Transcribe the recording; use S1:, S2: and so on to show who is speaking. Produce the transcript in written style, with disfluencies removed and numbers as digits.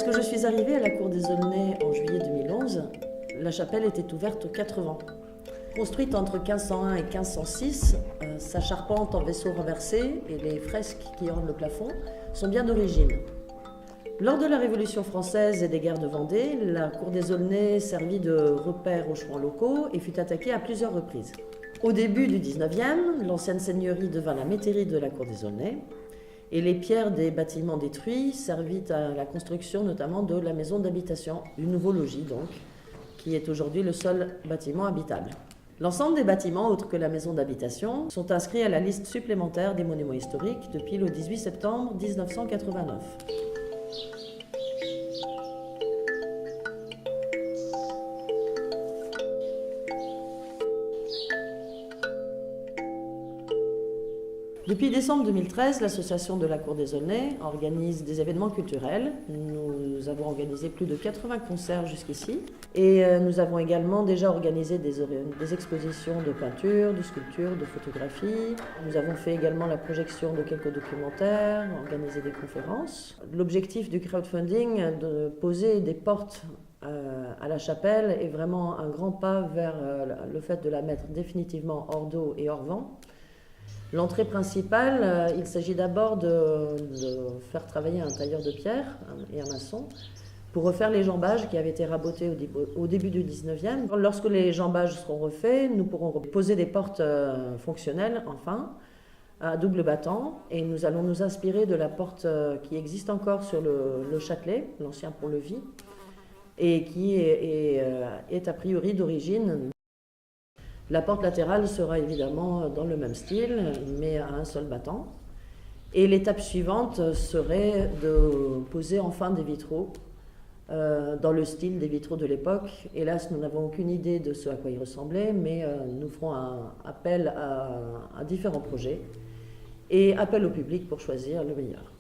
S1: Lorsque je suis arrivée à la cour des Aulnay en juillet 2011, la chapelle était ouverte aux 4 vents. Construite entre 1501 et 1506, sa charpente en vaisseau renversé et les fresques qui ornent le plafond sont bien d'origine. Lors de la Révolution française et des guerres de Vendée, la cour des Aulnay servit de repère aux chouans locaux et fut attaquée à plusieurs reprises. Au début du 19e, l'ancienne seigneurie devint la métairie de la cour des Aulnay et les pierres des bâtiments détruits servit à la construction notamment de la maison d'habitation, du nouveau logis donc, qui est aujourd'hui le seul bâtiment habitable. L'ensemble des bâtiments, autres que la maison d'habitation, sont inscrits à la liste supplémentaire des monuments historiques depuis le 18 septembre 1989. Depuis décembre 2013, l'association de la Cour des Aulnay organise des événements culturels. Nous avons organisé plus de 80 concerts jusqu'ici et nous avons également déjà organisé des expositions de peinture, de sculpture, de photographie. Nous avons fait également la projection de quelques documentaires, organisé des conférences. L'objectif du crowdfunding de poser des portes à la chapelle est vraiment un grand pas vers le fait de la mettre définitivement hors d'eau et hors vent. L'entrée principale, il s'agit d'abord de faire travailler un tailleur de pierre et un maçon pour refaire les jambages qui avaient été rabotés au début du 19e. Lorsque les jambages seront refaits, nous pourrons poser des portes fonctionnelles, enfin, à double battant, et nous allons nous inspirer de la porte qui existe encore sur le Châtelet, l'ancien pont-levis, et qui est a priori d'origine. La porte latérale sera évidemment dans le même style, mais à un seul battant. Et l'étape suivante serait de poser enfin des vitraux dans le style des vitraux de l'époque. Hélas, nous n'avons aucune idée de ce à quoi ils ressemblaient, mais nous ferons un appel à différents projets et appel au public pour choisir le meilleur.